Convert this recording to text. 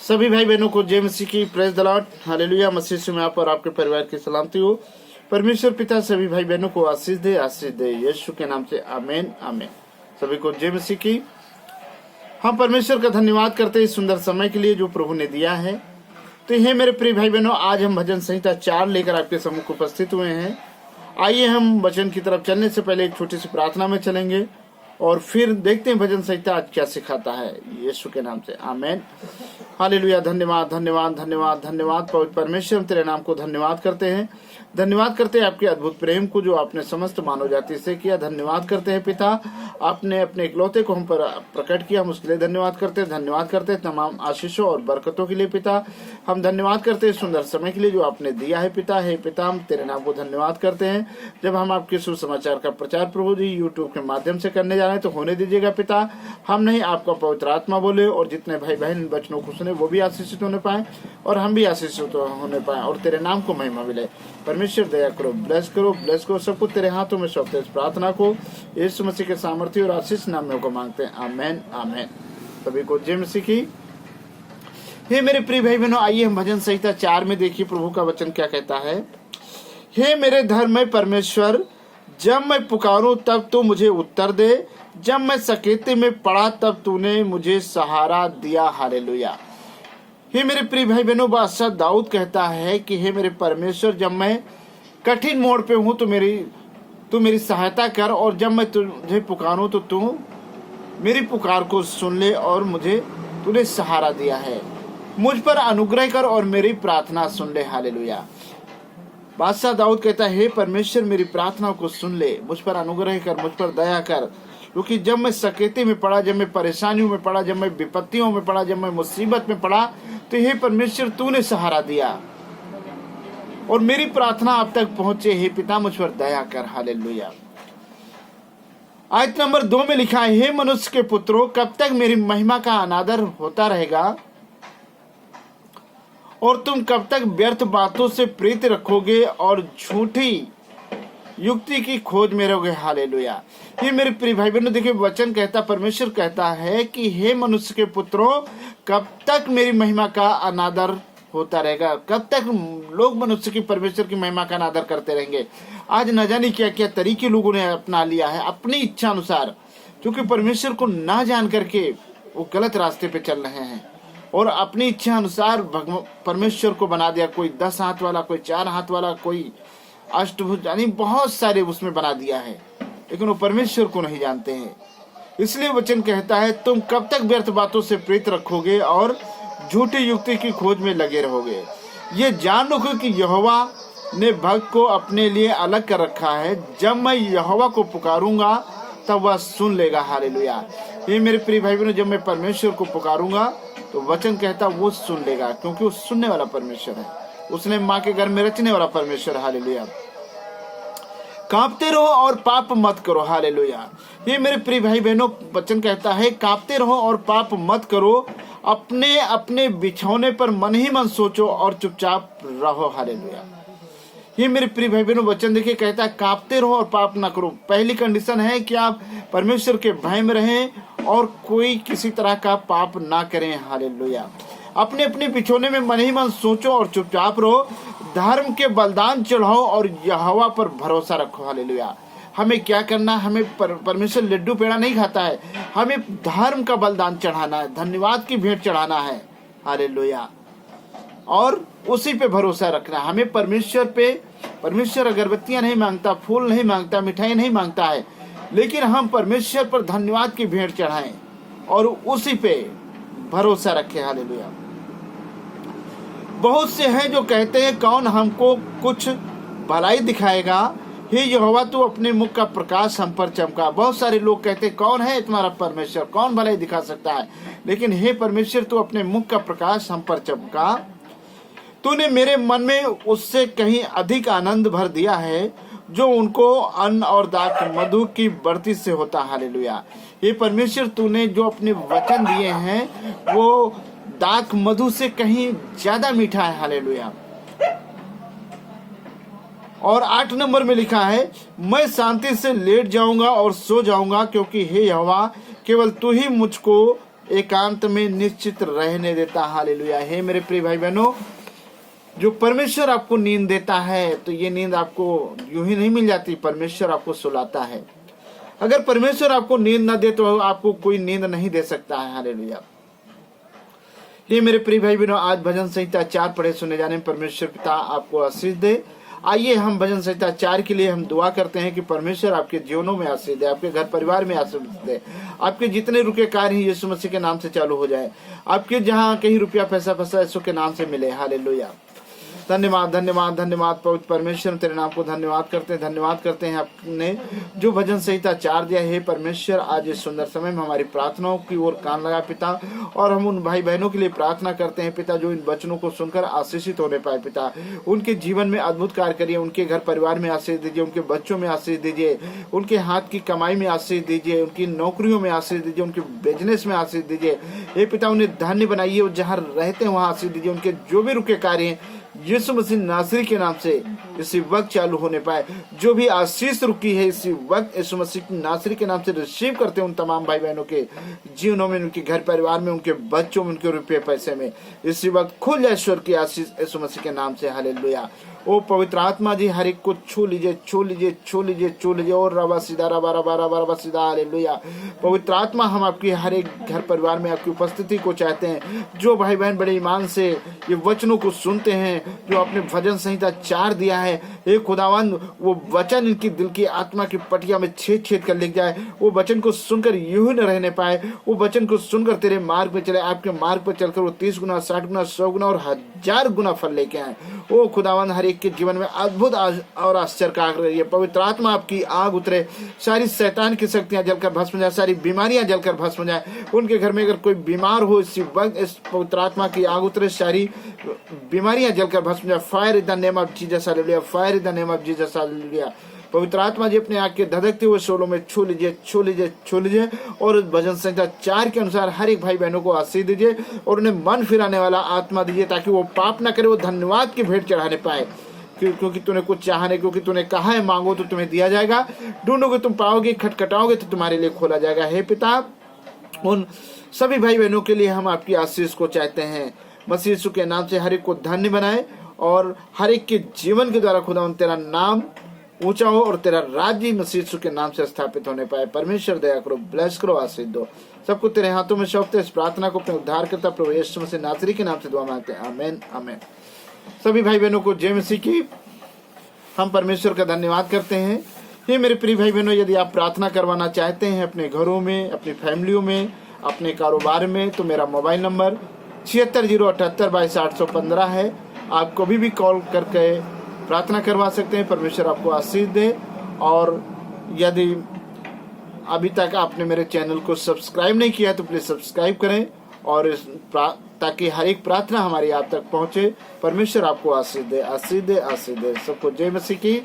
सभी भाई बहनों को जय मसीह की प्रेज द लॉर्ड हालेलुया। मसीह से में आप और आपके परिवार की सलामती हो। परमेश्वर पिता सभी भाई बहनों को आशीष दे यीशु के नाम से आमीन आमीन। सभी को जय मसीह की। हम परमेश्वर का धन्यवाद करते हैं इस सुंदर समय के लिए जो प्रभु ने दिया है। तो हे मेरे प्रिय भाई बहनों, आज हम भजन संहिता 4 लेकर आपके सम्मुख उपस्थित हुए हैं। आइए हम वचन की तरफ चलने से पहले एक छोटी सी प्रार्थना में चलेंगे और फिर देखते हैं भजन संहिता आज क्या सिखाता है। यीशु के नाम से आमीन हालेलुया। धन्यवाद धन्यवाद धन्यवाद धन्यवाद पवित्र परमेश्वर, हम तेरे नाम को धन्यवाद करते हैं। धन्यवाद करते हैं आपके अद्भुत प्रेम को जो आपने समस्त मानव जाति से किया। धन्यवाद करते हैं पिता, आपने अपने इकलौते को हम पर प्रकट किया, हम उसके लिए धन्यवाद करते हैं। धन्यवाद करते हैं तमाम आशीषों और बरकतों के लिए पिता। हम धन्यवाद करते हैं सुंदर समय के लिए जो आपने दिया है पिता। हे पिता, हम तेरे नाम को धन्यवाद करते हैं। जब हम आपके सुसमाचार का प्रचार प्रभु जी यूट्यूब के माध्यम से करने जा रहे हैं तो होने दीजिएगा पिता। हम नहीं, आपका पवित्र आत्मा बोले और जितने भाई बहन इन वचनों को सुने वो भी आशीषित होने पाए और हम भी आशीषित होने पाए और तेरे नाम को महिमा मिले। परमेश्वर दया करो, ब्लेस करो सब कुछ तेरे हाथों में सौंपते इस प्रार्थना को यीशु मसीह के सामर्थ्य और आशीष नाम में को मांगते हैं। आमेन आमेन। सभी को जय मसीह की। हे मेरे प्रिय भाई बहनों, आइए हम भजन संहिता 4 में देखिए प्रभु का वचन क्या कहता है। हे मेरे धर्ममय परमेश्वर, जब मैं पुकारूं तब तू मुझे उत्तर दे, जब मैं सकेते में पड़ा तब तूने मुझे सहारा दिया। हालेलुया। हे मेरे प्रिय भाई बहनों, बादशाह दाऊद कहता है कि हे मेरे परमेश्वर, जब मैं कठिन मोड़ पे हूं तो मेरी सहायता कर, और जब मैं तुझे पुकारूं तो तू मेरी पुकार को सुन ले और मुझे तूने सहारा दिया है। मुझ पर अनुग्रह कर और मेरी प्रार्थना सुन ले। हालेलुया। बादशाह दाऊद कहता है, हे परमेश्वर, मेरी प्रार्थना को सुन ले, मुझ पर अनुग्रह कर, मुझ पर दया कर, क्योंकि जब मैं सकेते में पड़ा, जब मैं परेशानियों में पड़ा, जब मैं विपत्तियों में पड़ा, जब मैं मुसीबत में पड़ा, तो हे परमेश्वर तूने सहारा दिया और मेरी प्रार्थना अब तक पहुंचे। हे पिता, मुझ पर दया कर। हालेलुया। आयत नंबर 2 में लिखा है, हे मनुष्य के पुत्रों, कब तक मेरी महिमा का अनादर होता रहेगा और तुम कब तक व्यर्थ बातों से प्रीति रखोगे और झूठी युक्ति की खोज में रहोगे। हालेलुया। ये मेरे प्रिय भाई बहनों, देखिए वचन कहता, परमेश्वर कहता है कि हे मनुष्य के पुत्रों, कब तक मेरी महिमा का अनादर होता रहेगा। कब तक लोग मनुष्य की, परमेश्वर की महिमा का अनादर करते रहेंगे। आज न जाने क्या क्या तरीके लोगों ने अपना लिया है अपनी इच्छा अनुसार, क्योंकि परमेश्वर को ना जान करके वो गलत रास्ते पे चल रहे हैं और अपनी इच्छा अनुसार परमेश्वर को बना दिया। कोई 10 हाथ वाला, कोई 4 हाथ वाला, कोई अष्टभुज, यानी बहुत सारे उसमें बना दिया है, लेकिन वो परमेश्वर को नहीं जानते हैं। इसलिए वचन कहता है, तुम कब तक व्यर्थ बातों से प्रीत रखोगे और झूठी युक्ति की खोज में लगे रहोगे। ये जान रखो कि यहोवा ने भक्त को अपने लिए अलग कर रखा है। जब मैं यहोवा को पुकारूंगा तब वह सुन लेगा। हालेलुया। ये मेरे प्रिय भाई बहनों, जब मैं परमेश्वर को पुकारूंगा तो वचन कहता वो सुन लेगा, क्योंकि वो सुनने वाला परमेश्वर है। उसने माँ के घर में रचने वाला परमेश्वर। हालेलुया। कांपते रहो और पाप मत करो। हालेलुया। ये मेरे प्रिय भाई बहनों, वचन कहता है कांपते रहो और पाप मत करो, अपने अपने बिछौने पर मन ही मन सोचो और चुपचाप रहो। हालेलुया। ये मेरे प्रिय भाई बहनों, वचन देखिए कहता है कांपते रहो और पाप ना करो। पहली कंडीशन है कि आप परमेश्वर के भय में रहें और कोई किसी तरह का पाप ना करें। हालेलुया। अपने अपने बिछौने में मन ही मन सोचो और चुपचाप रहो। धर्म के बलिदान चढ़ाओ और यहोवा पर भरोसा रखो। हालेलुया। हमें क्या करना, हमें परमेश्वर लड्डू पेड़ा नहीं खाता है, हमें धर्म का बलिदान चढ़ाना है, धन्यवाद की भेंट चढ़ाना है। हालेलुया। और उसी पे भरोसा रखना। हमें परमेश्वर अगरबत्तियां नहीं मांगता, फूल नहीं मांगता, मिठाई नहीं मांगता है, लेकिन हम परमेश्वर पर धन्यवाद की भेंट चढ़ाएं और उसी पे भरोसा रखें। हालेलुया। बहुत से हैं जो कहते हैं, कौन हमको कुछ भलाई दिखाएगा। हे यहोवा, तू अपने मुख का प्रकाश हम पर चमका। बहुत सारे लोग कहते हैं, कौन है तुम्हारा परमेश्वर, कौन भलाई दिखा सकता है। लेकिन हे परमेश्वर, तू अपने मुख का प्रकाश हम पर चमका। तूने मेरे मन में उससे कहीं अधिक आनंद भर दिया है जो उनको अन्न और दाख मधु की बढ़ती से होता। हालेलुया। ये परमेश्वर, तूने जो अपने वचन दिए हैं वो दाख मधु से कहीं ज्यादा मीठा है। हालेलुया। और 8 नंबर में लिखा है, मैं शांति से लेट जाऊंगा और सो जाऊंगा, क्योंकि हे यहोवा, केवल तू ही मुझको एकांत में निश्चित रहने देता। हालेलुया। हे मेरे प्रिय भाई बहनों, जो परमेश्वर आपको नींद देता है तो ये नींद आपको यूं ही नहीं मिल जाती, परमेश्वर आपको सुलाता है। अगर परमेश्वर आपको नींद न दे तो आपको कोई नींद नहीं दे सकता है। हालेलुया। ये मेरे प्रिय भाई बहनों, आज भजन संहिता 4 पढ़े सुने जाने में परमेश्वर पिता आपको आशीष दे। आइए हम भजन संहिता 4 के लिए हम दुआ करते हैं कि परमेश्वर आपके जीवनों में आशीष दे, आपके घर परिवार में आशीष दे, आपके जितने रुके कार्य हैं यीशु मसीह के नाम से चालू हो जाए, आपके जहाँ कहीं रुपया पैसा फंसा यीशु के नाम से मिले। हालेलुया। धन्यवाद धन्यवाद धन्यवाद पवित्र परमेश्वर, तेरे नाम को धन्यवाद करते हैं आपने जो भजन संहिता 4 दिया है। परमेश्वर आज इस सुंदर समय में हमारी प्रार्थनाओं की ओर कान लगा पिता, और हम उन भाई बहनों के लिए प्रार्थना करते हैं पिता जो इन वचनों को सुनकर आशीषित होने पाए पिता। उनके जीवन में अद्भुत कार्य करिए, उनके घर परिवार में आशीष दीजिए, उनके बच्चों में आशीष दीजिए, उनके हाथ की कमाई में आशीष दीजिए, उनकी नौकरियों में आशीष दीजिए, उनके बिजनेस में आशीष दीजिए। ये पिता उन्हें धन्य बनाइए, और जहाँ रहते हैं वहाँ आशीष दीजिए। उनके जो भी रुके कार्य हैं यीशु मसीह नासरी के नाम से इसी वक्त चालू होने पाए। जो भी आशीष रुकी है इसी वक्त यीशु मसीह नासरी के नाम से रिसीव करते हैं उन तमाम भाई बहनों के जीवनों में, उनके घर परिवार में, उनके बच्चों में, उनके रुपये पैसे में इसी वक्त खुल जाए ईश्वर की आशीष यीशु मसीह के नाम से। हालेलुया। ओ पवित्र आत्मा जी हर एक को छू लीजिए, छू लीजिए, छू लीजिए, छू लीजिए। और रबा सीधा रबा रबा रबा रबा सीधा। हालेलुया। पवित्र आत्मा हम आपकी हर एक घर परिवार में आपकी उपस्थिति को चाहते हैं। जो भाई बहन बड़े ईमान से ये वचनों को सुनते हैं, जो आपने भजन संहिता 4 दिया है, एक खुदावन वो वचन इनकी दिल की आत्मा की पटिया में छेद छेद कर लिख जाए। वो वचन को सुनकर यूं ही न रहने पाए, वो वचन को सुनकर तेरे मार्ग पे चले, आपके मार्ग पे चलकर वो 30 गुना 60 गुना 100 गुना और 1000 गुना फल लेके आए। ओ खुदावन हर एक के जीवन में अद्भुत और आश्चर्य का आग रही है। पवित्र आत्मा आपकी आग उतरे, सारी शैतान की शक्तियां जलकर भस्म जाए, सारी बीमारियां जलकर भस्म जाए। उनके घर में अगर कोई बीमार हो इसी वक्त इस पवित्र आत्मा की आग उतरे, सारी बीमारियां जलकर भस्म जाए। Fire in the name of Jesus. Hallelujah. Fire in the name of Jesus. Hallelujah. पवित्र आत्मा जी अपने आग के धधकते हुए शोलों में छू लीजिए, छू लीजिए, छू लीजिए, और भजन संहिता 4 के अनुसार हर एक भाई बहनों को आशीष दीजिए और उन्हें मन फिराने वाला आत्मा दीजिए ताकि वो पाप न करे, वो धन्यवाद की भेंट चढ़ाने पाए। क्योंकि तूने कुछ चाहने, क्योंकि तूने कहा है मांगो तो तुम्हें दिया जाएगा, ढूंढोगे तुम पाओगे, खटखटाओगे तो तुम्हारे लिए खोला जाएगा। हे पिता, उन सभी भाई बहनों के लिए हम आपकी आशीष को चाहते हैं। मसीह यीशु के नाम से हर एक को धन्य बनाए और हर एक के जीवन के द्वारा खुदा तेरा नाम ऊंचा हो और तेरा राज्य मसीह यीशु के नाम से स्थापित होने पाए। परमेश्वर दया करो, ब्लेस करो, आशीष दो। सबको तेरे हाथों में सौंपते इस प्रार्थना को अपने उद्धार करता प्रभु यीशु मसीह नासरी के नाम से दुआ मांगते हैं। आमीन आमीन। सभी भाई बहनों को जय मसीह की हम परमेश्वर का धन्यवाद करते हैं। ये मेरे प्रिय भाई बहनों, यदि आप प्रार्थना करवाना चाहते हैं अपने घरों में, अपनी फैमिलियों में, अपने कारोबार में, तो मेरा मोबाइल नंबर 7608822815 है। आप कभी भी कॉल करके प्रार्थना करवा सकते हैं। परमेश्वर आपको आशीष दे। और यदि अभी तक आपने मेरे चैनल को सब्सक्राइब नहीं किया तो प्लीज सब्सक्राइब करें और ताकि हर एक प्रार्थना हमारी आप तक पहुंचे। परमेश्वर आपको आशीष दे, आशीष दे, आशीष दे। सबको जय मसीह की।